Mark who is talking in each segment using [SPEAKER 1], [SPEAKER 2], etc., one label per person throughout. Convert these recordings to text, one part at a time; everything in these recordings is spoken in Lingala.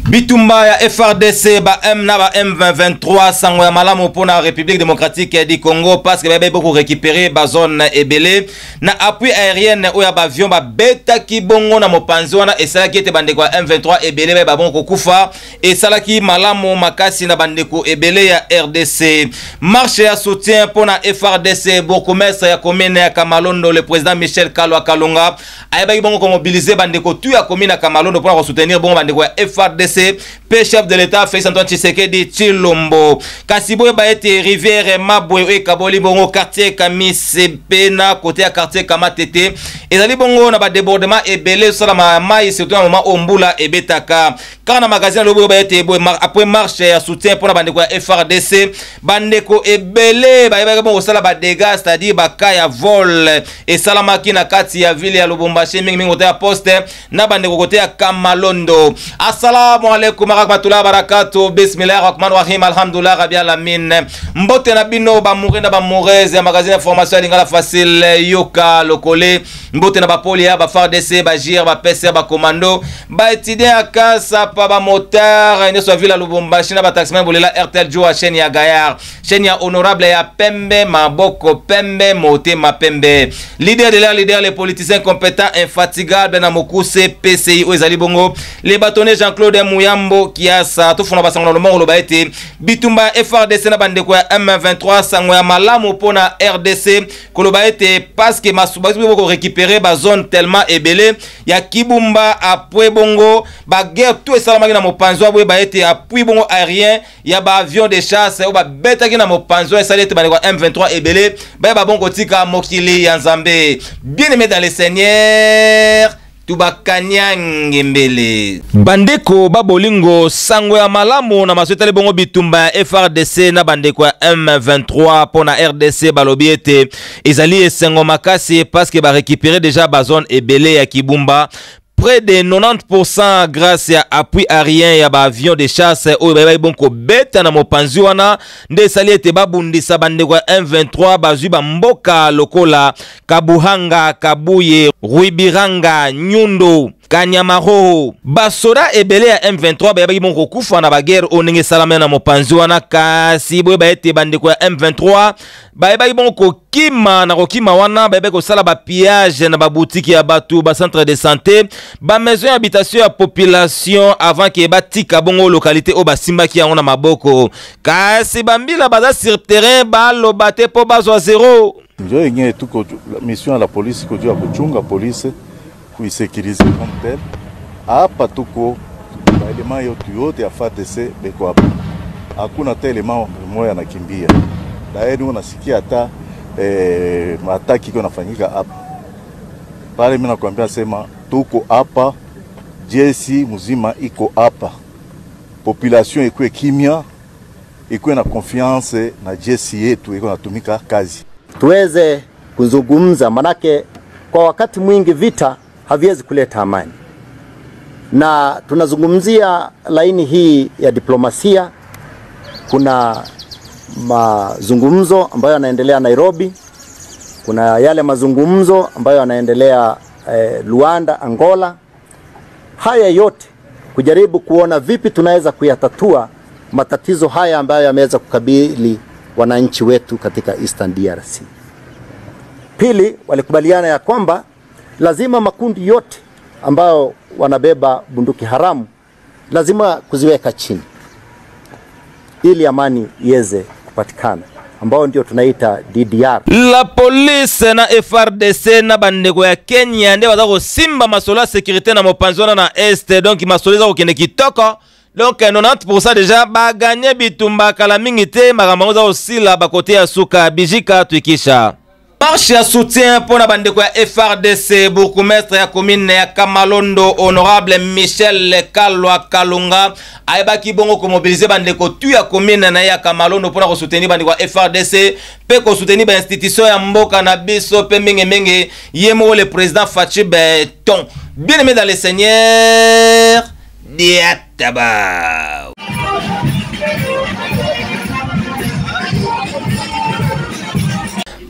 [SPEAKER 1] Bitumba ya FRDC ba M na ba M23 sango ya malamu pour la République démocratique du Congo parce que ba beaucoup récupérer ba zone ebele na appui aérien ou ya ba avion ba beta ki bongo na mopanzi wana esala ki ete bandeko ya M23 ebele ba bon kokufa esala ki malamu makasi na bandeko ebele ya RDC. Marche ya soutien pour la FRDC bourgmestre ya commune ya Kamalondo le président Michel Kalwa Kalonga ayeba ki bongo ko mobiliser bandeko tu ya commune ya Kamalondo pour soutenir bon bandeko ya FRDC. P chef de l'État Félix Antoine Tshisekedi Tshilombo Kasiboye ba ete rivière Mabwe e Kaboli bongo quartier Kamisepe na côté à quartier Kamatete ezali bongo na ba débordement ebele sala ma mai surtout na moment ombula ebetaka kana magasin lobo ba ete après marche ya soutien pour la bandeko ya FRDC bandeko ebele ba yeba bongo sala ba dégâts c'est-à-dire ba ka ya vol et salamaki na kati ya ville ya Lubumbashi mingi mingi côté ya poste na bandeko côté ya Kamalondo. Assalamu alaikum warahmatullahi wabarakatuh. Bismillahir rahmanir rahim. Alhamdulillah rabbil alamin. Mbote na bino ba mourir na ba moureuse ya magazine information lingala facile yoka lokole. Mbote na ba polia ba FARDC ba JIR ba PC ba commando ba étudiant akasa pa ba moteur ne so villa Lubumbashi na ba taximan bolela RTL Joa chaîne ya Gayar chaîne ya honorable ya Pembe Maboko Pembe Motema Pembe leader de l'air leader les politiciens compétents infatigables na mokuse PCI ezali bongo les bâtonnets Jean-Claude Mouyambo Kiasa to fona basango le mongo lo ba ete bitumba FRDC na bandeko ya M23 sango ya malamu pona RDC ko lo ba ete parce que masuba ko récupérer ba zone tellement ebele ya Kibumba après bongo ba guerre tout esalamaki na mopanzo boye ba ete appui bongo aérien ya ba avion de chasse ou ba betaki na mopanzo esali ete bandeko M23 ebele ba bongo tika mokili ya Nzambe bien aimé dans les seigneurs Tubakanyang mbele bandeko babolingo sango ya malamu na maswetale bongo bitumba FRDC na bandeko ya M23 pona RDC balobi ete ezali esengo makasi parce que ba récupérer déjà ba zone ebele ya Kibumba près de 90% grâce à appui aérien ya ba avion de chasse o ba bonko beta na mopanzi wana nde sali ete babundisa bandeko M23 bazwi ba mboka lokola Kabuhanga Kabuye Ruibiranga Nyundo Kanyamaro basoda ebele ya M23 ba yabaki bonko kufa na ba guerre onenge salama na mopanzi wana kasi boye ba ete bandeko ya M23 ba yabaki bonko kima na kokima wana ba yabaki kosala ba pillage na ba boutique ya batu ba centre de santé ba maison d'habitation ya population avant que ba tika bongo localité o ba simbaki ya na maboko kasi bambila baza sur terrain ba lobate po bazwa zéro
[SPEAKER 2] njo yenye tuko mission à la police ko jua kuchunga police kuisekirize comme tel hapa tuko baelema yote ya FARDC beko hapa hakuna telema moya nakimbia daeni unasikia hata mataki iko nafanyika hapa pale. Mimi nakwambia sema tuko hapa, jeshi mzima iko hapa, population iko kimya, iko na confiance na jeshi yetu iko natumika kazi.
[SPEAKER 3] Tuweze kuzungumza, manake kwa wakati mwingi vita haviwezi kuleta amani, na tunazungumzia laini hii ya diplomasia. Kuna mazungumzo ambayo yanaendelea Nairobi, kuna yale mazungumzo ambayo yanaendelea Luanda, Angola. Haya yote kujaribu kuona vipi tunaweza kuyatatua matatizo haya ambayo yameweza kukabili wananchi wetu katika Eastern DRC. Pili, walikubaliana ya kwamba lazima makundi yote ambayo wanabeba bunduki haramu lazima kuziweka chini ili amani iweze kupatikana, ambao ndio tunaita DDR.
[SPEAKER 1] La police na FRDC na bandeko ya Kenya nde bazako simba masolo ya sécurité na mopanzona na Est, donc masolo za kokende kitoko. Donc 90% déjà ba gagner bitumba kala mingi te makambo za osila ba côté ya suka bijika tuikisha. Marche ya soutien pour la bandeko ya FRDC bourgmestre ya commune ya Kamalondo honorable Michel Kalwa Kalonga ayebaki bongo ko mobiliser bandeko tu ya commune na ya Kamalondo pour na soutenir bandeko ya FRDC pe ko soutenir ba institution ya mboka na biso pe menge yemo le président Fachi Beton. Bien aimé dans les seigneurs Diataba.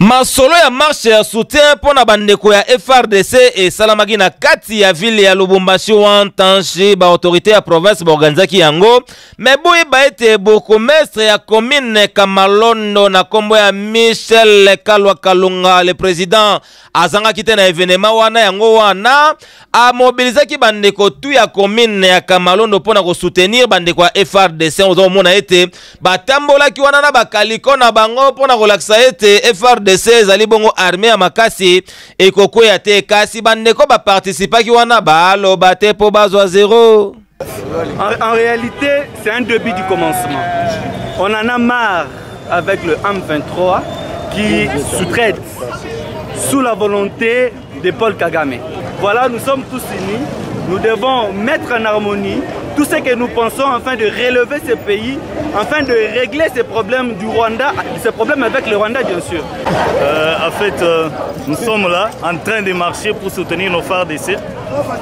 [SPEAKER 1] Masolo ya marche ya soutien pona bandeko ya FRDC et salamaki na kati ya ville ya Lubumbashi wantanshi ba autorité ya province ba organizaki yango mais boye ba ete bourgmestre ya commune Kamalondo na kombo ya Michel Kalwa Kalunga le président azanga kite na événement wana yango wana a mobilisaki bandeko tu ya commune ya Kamalondo pona ko soutenir bandeko ya FRDC ozo mona ete batambola ki wana na bakaliko na bango pona ko laksa ete FRDC ezali bongo armée ya makasi ekokoya te kasi bandeko ba participa ki wana balo bate po bazwa zéro.
[SPEAKER 4] En réalité, c'est un début du commencement. On en a marre avec le M23 qui sous-traite sous la volonté de Paul Kagame. Voilà, nous sommes tous unis. Nous devons mettre en harmonie tout ce que nous pensons afin de relever ce pays, afin de régler ces problèmes du Rwanda, ces problèmes avec le Rwanda bien sûr.
[SPEAKER 5] En fait, nous sommes là en train de marcher pour soutenir nos FARDC.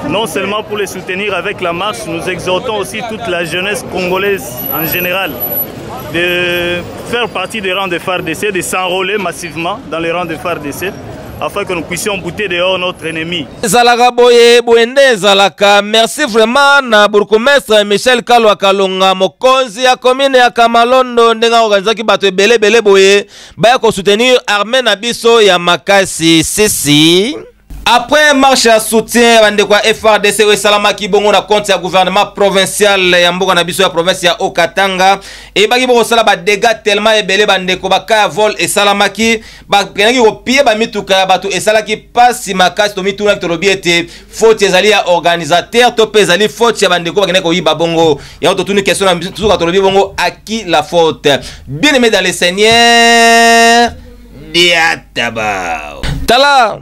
[SPEAKER 5] Non seulement pour les soutenir avec la marche, nous exhortons aussi toute la jeunesse congolaise en général de faire partie des rangs des FARDC, de s'enrôler massivement dans les rangs des FARDC, afin que nous puissions bouter dehors notre ennemi.
[SPEAKER 1] Zalaka boye boende zalaka. Merci vraiment na bourgmestre Michel Kalwa Kalunga mokonzi ya commune ya Kamalondo ndenga organizaki bato ebele bele boye baya ko soutenir armée na biso ya makasi sisi. Après marche à soutien bandeko FRDC we salamaki bongo na compte ya gouvernement provincial ya mboka na biso ya province ya Okatanga et baki boko sala ba dégâts tellement ebele bandeko baka vol et salamaki ba kenaki ko pied ba mituka ya bato et salaki pasi makasi to mituna to lobiete faute ezali ya organisateur to pezali faute ya bandeko ba kenaki ko yiba bongo ya to tuni question na biso ka to lobi bongo à qui la faute. Bien aimé dans le Seigneur diataba tala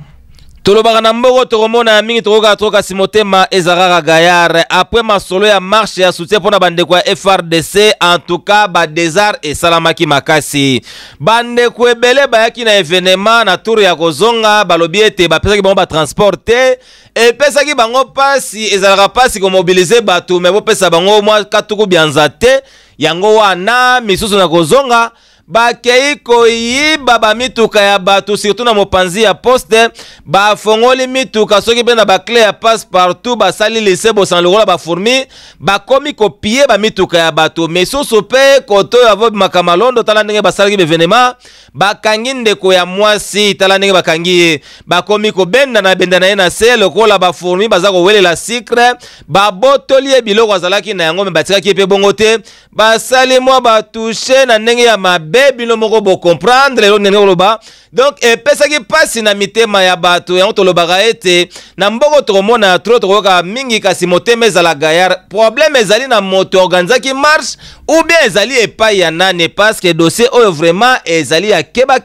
[SPEAKER 1] tolobaka na mboko tokomona mingi tokoka simotema ezarara gayar après masolo ya marche ya soutien pona bandeko ya FRDC en tout cas ba désert et salamaki makasi bandeko ebele bayaki na événement na tour ya kozonga balobi ete bapesaki bango ba transporter epesaki bango pasi ezalaka pasi ko mobiliser bato mais bopesa bango mwa katuku bianza te yango wana misusu na kozonga bakei koyiba ba mituka ya bato surtout na mopanzi ya poste ba fongoli mituka soki pe na ba clé ya passe partout ba sali lycée bo san lokola ba fourmi ba komi kopie ba mituka ya bato mesusu pe koto ya vobi Makamalondo tala ndenge ba salaki événement ba kangi ndeko ya mwasi tala ndenge ba kangi ba komi ko benda na na se lokola ba fourmi baza ko welela sucre ba botoli biloko azalaki na yango me batikaki pe bongo te ba sali mwa ba toucher na ndenge ya baby no moko bo comprendre lo nene loba donc pesa ki pasi na mitema ya bato ya to lobaka ete na mboko tokomona trop tokoka mingi kasi motema ezala gayar problème ezali na moto organizaki marche ou bien ezali epai ya nane parce que dossier oyo vraiment ezali ya keba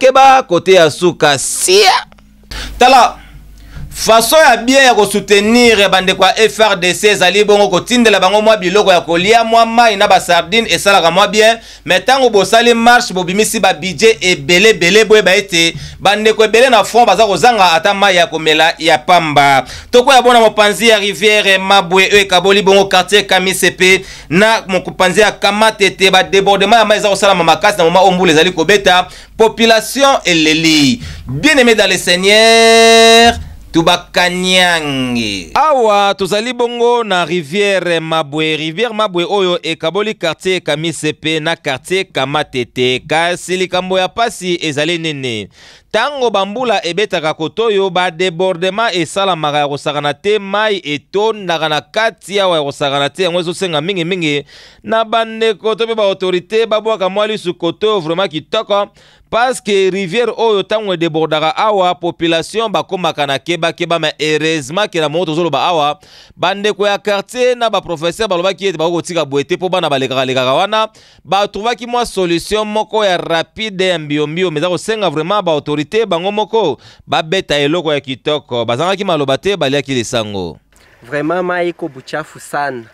[SPEAKER 1] côté ya suka sia tala façon ya bien ya ko soutenir bandeko ya FRDC ezali bongo ko tindela bango mwa biloko ya kolia mwa mai na ba sardine esalaka mwa bien mais tango bosali marche bobimisi ba budget ebele boye ba ete bandeko ebele na front baza kozanga ata mai ya komela ya pamba toko ya bona mopanzi ya rivière Mabwe ekaboli bongo quartier Kamisepe na mopanzi ya Kamatete ba débordement ya mai za kosala makasi na moma ombule ezali kobeta population eleli bien aimé dans le Seigneur Tubakanyangi. Awa tozali bongo na rivière Mabwe oyo ekaboli quartier Kamisepe na quartier Kamatete kasi likambo ya pasi ezali nene tango bambula ebetaka kotoyo ba débordement esalamaka ya kosakana te mai etondaka na kati ya ya kosakana te yango ezosenga mingi na bandeko to pe ba autorité babwaka mwa lisu kotoyo vraiment kitoko parce que rivière oyo tango débordaka awa population bakomaka na keba mais heureusement que na moto zoloba awa bandeko ya quartier na ba professeur balobaki ete bakotika boete po bana balekaka wana ba trouvaki mwa solution moko ya rapide ya mbio meza kosenga vraiment ba autorité bango moko babeta eloko ya kitoko bazangaki maloba te baliaki lisango
[SPEAKER 6] vraiment mai iko buchafu sana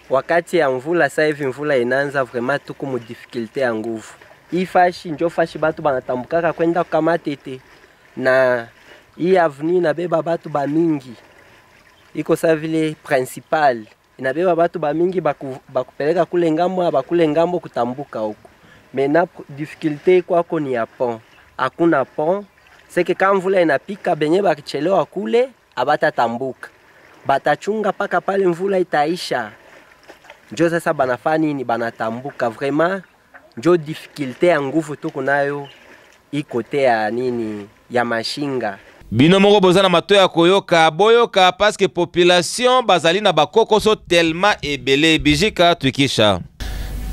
[SPEAKER 6] wakati ya mvula sasa hivi mvula inaanza vraiment tuko mu difficulté ya nguvu ifashi njo fashi batu banatambukaka kwenda Kamatete na hii avenue inabeba batu ba mingi iko sa vile principal inabeba batu ba mingi bakupeleka kule ngambo bakule ngambo kutambuka huko mena difficulté kwako ni ya pont hakuna pont. Seke kama mvula inapika benye bakichelewa kule abatatambuka. Batachunga paka pale mvula itaisha. Njo sasa banafanya nini? Banatambuka. Vraiment njo difficulté ya nguvu tuko nayo ikote ya nini ya mashinga.
[SPEAKER 1] Bino moko bozana mato ya koyoka boyoka parce que population bazali na bakoko so tellement ebele bijika tukisha.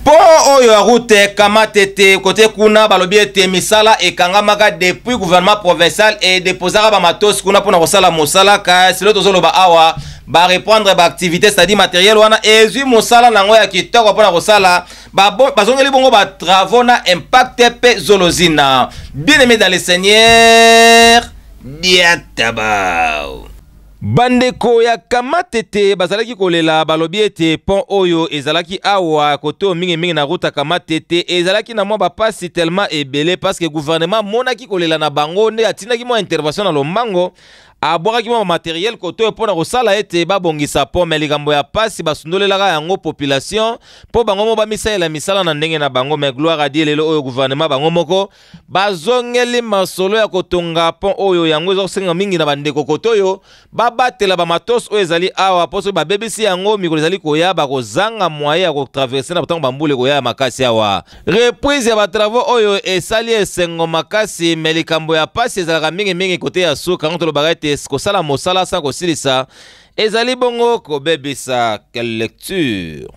[SPEAKER 1] Po oyo route kamatete côté kuna balobi ete misala ekangamaka depuis gouvernement provincial et déposera ba matos kuna pona kosala mosala ka silo tozoloba awa ba reprendre ba activité c'est-à-dire matériel wana ezui mosala nango ya kitoko pona kosala bazongeli bongo ba travaux na impact pe zolozina. Bien-aimé dans le Seigneur Diatabao bandeko ya kamatete bazalaki kolela balobi ete pont oyo ezalaki awa koto mingi na route kamatete ezalaki na mwa bapasi tellement ebele parce que gouvernement monaki kolela na bango nde atindaki mwa intervention na lombango abwakaki mwa matériel koto mpona kosala ete babongisa pont me likambo ya pasi basundolelaka yango population po bango mo bamisalela misala na ndenge na bango me gloire a Dieu lelo oyo gouvernement bango moko bazongeli masolo ya kotonga pont oyo yango ezosenga mingi na bandeko koto oyo babatela bamatos oyo ezali awa poso babebisi yango mikolo ezali koya bakozanga moyen ya kotraverse na botango bambule koya ya makasi awa reprise ya batravaux oyo esali esengo makasi me likambo ya pasi ezalaka mingi kote ya suka ngo tolobaka ete kosala mosala sa kosilisa ezali bongo kobebisa. Quelle lecture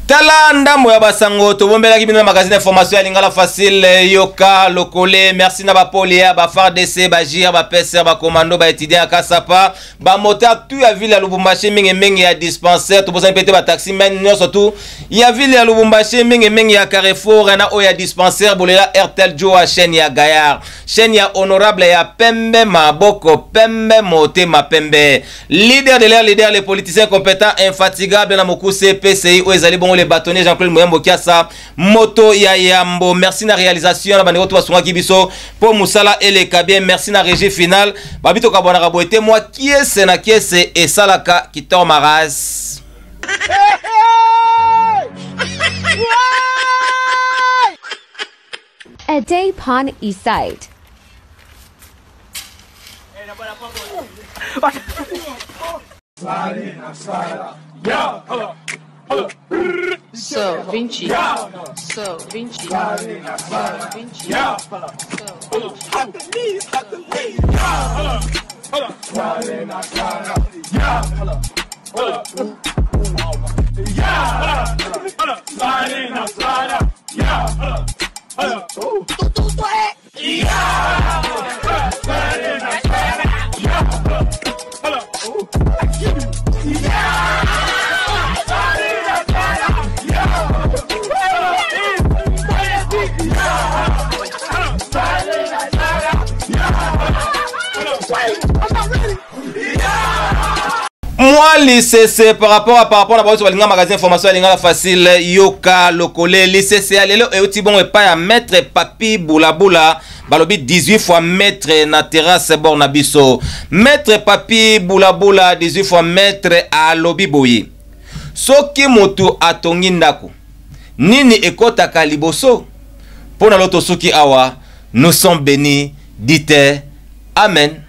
[SPEAKER 1] tala ndambo ya basango tobombelaki bino na magazine d'information ya Lingala Facile yoka lokole. Merci na bapoli ya ba FARDC ba JIR ba PCR ba commando ba étudiant à Kasapa ba moteur tout ya ville ya Lubumbashi mingi ya dispensaire to bosa pété ba taxi men nyonso tout ya ville ya Lubumbashi mingi ya Carrefour na o ya dispensaire bolela Airtel Joa chaîne ya Gayar chaîne ya honorable ya Pembe Maboko Pembe Motema Pembe leader de l'air leader les politiciens compétents infatigables na Mokuse PCI o ezali bon les bâtonniers Jean-Claude Mouyambo Kiasa moto ya Yambo. Merci na réalisation na bandeko to basunga kibiso pour Musala et les Kabien. Merci na régie finale babito kabona kaboete moi kiese na kiese et salaka kitor maras
[SPEAKER 7] A day upon Eastside.
[SPEAKER 8] So 20, so 20, so 20,
[SPEAKER 1] moi l'ICC par rapport à la magazine information Lingala Facile yoka lokole l'ICC lelo e uti bon e pa ya maître Papi Boulabula balobi 18 fois maître na terrasse Bornabiso maître Papi Boulabula 18 fois maître a lobi boyi soki motu atongi ndako nini ekotaka liboso pona loto soki awa nous sommes bénis dites amen.